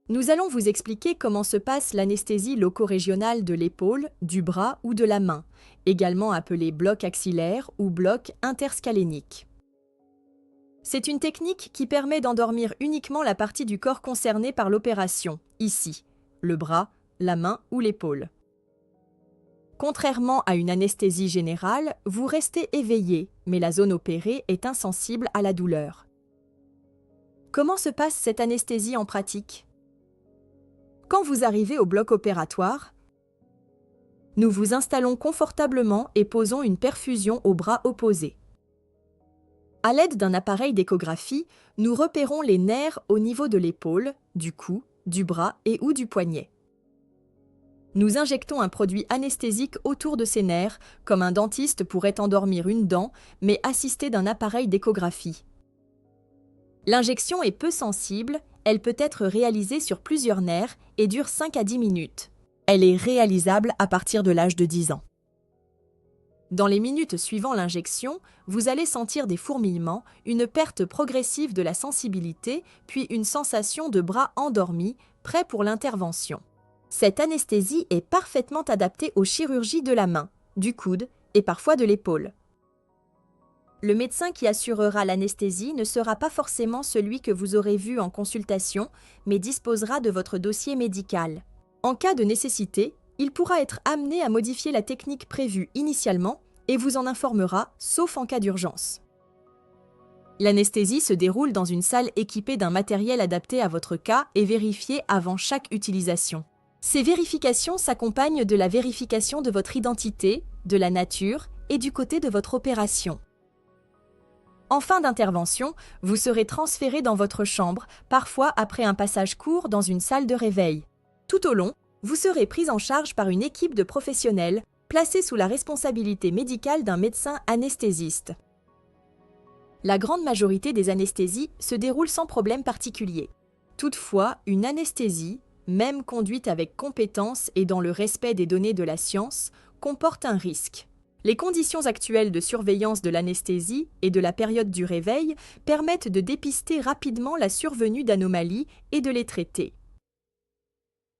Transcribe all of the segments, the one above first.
Nous allons vous expliquer comment se passe l'anesthésie loco-régionale de l'épaule, du bras ou de la main, également appelée bloc axillaire ou bloc interscalénique. C'est une technique qui permet d'endormir uniquement la partie du corps concernée par l'opération, ici, le bras, la main ou l'épaule. Contrairement à une anesthésie générale, vous restez éveillé, mais la zone opérée est insensible à la douleur. Comment se passe cette anesthésie en pratique? Quand vous arrivez au bloc opératoire, nous vous installons confortablement et posons une perfusion au bras opposé. À l'aide d'un appareil d'échographie, nous repérons les nerfs au niveau de l'épaule, du cou, du bras et ou du poignet. Nous injectons un produit anesthésique autour de ces nerfs, comme un dentiste pourrait endormir une dent, mais assisté d'un appareil d'échographie. L'injection est peu sensible, elle peut être réalisée sur plusieurs nerfs et dure 5 à 10 minutes. Elle est réalisable à partir de l'âge de 10 ans. Dans les minutes suivant l'injection, vous allez sentir des fourmillements, une perte progressive de la sensibilité, puis une sensation de bras endormi, prêt pour l'intervention. Cette anesthésie est parfaitement adaptée aux chirurgies de la main, du coude et parfois de l'épaule. Le médecin qui assurera l'anesthésie ne sera pas forcément celui que vous aurez vu en consultation, mais disposera de votre dossier médical. En cas de nécessité, il pourra être amené à modifier la technique prévue initialement et vous en informera, sauf en cas d'urgence. L'anesthésie se déroule dans une salle équipée d'un matériel adapté à votre cas et vérifié avant chaque utilisation. Ces vérifications s'accompagnent de la vérification de votre identité, de la nature et du côté de votre opération. En fin d'intervention, vous serez transféré dans votre chambre, parfois après un passage court dans une salle de réveil. Tout au long, vous serez pris en charge par une équipe de professionnels placée sous la responsabilité médicale d'un médecin anesthésiste. La grande majorité des anesthésies se déroulent sans problème particulier. Toutefois, une anesthésie, même conduite avec compétence et dans le respect des données de la science, comporte un risque. Les conditions actuelles de surveillance de l'anesthésie et de la période du réveil permettent de dépister rapidement la survenue d'anomalies et de les traiter.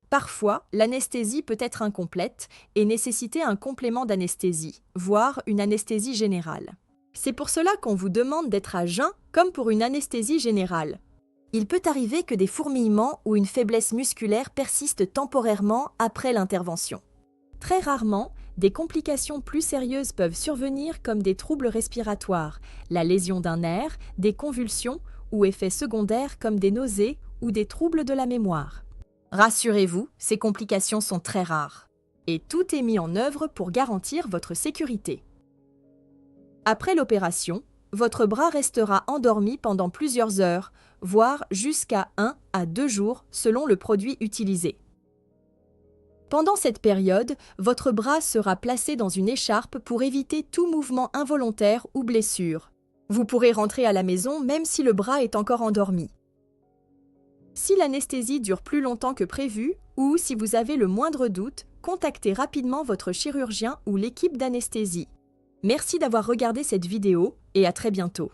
Parfois, l'anesthésie peut être incomplète et nécessiter un complément d'anesthésie, voire une anesthésie générale. C'est pour cela qu'on vous demande d'être à jeun comme pour une anesthésie générale. Il peut arriver que des fourmillements ou une faiblesse musculaire persistent temporairement après l'intervention. Très rarement, des complications plus sérieuses peuvent survenir comme des troubles respiratoires, la lésion d'un nerf, des convulsions ou effets secondaires comme des nausées ou des troubles de la mémoire. Rassurez-vous, ces complications sont très rares et tout est mis en œuvre pour garantir votre sécurité. Après l'opération, votre bras restera endormi pendant plusieurs heures, voire jusqu'à 1 à 2 jours selon le produit utilisé. Pendant cette période, votre bras sera placé dans une écharpe pour éviter tout mouvement involontaire ou blessure. Vous pourrez rentrer à la maison même si le bras est encore endormi. Si l'anesthésie dure plus longtemps que prévu ou si vous avez le moindre doute, contactez rapidement votre chirurgien ou l'équipe d'anesthésie. Merci d'avoir regardé cette vidéo et à très bientôt.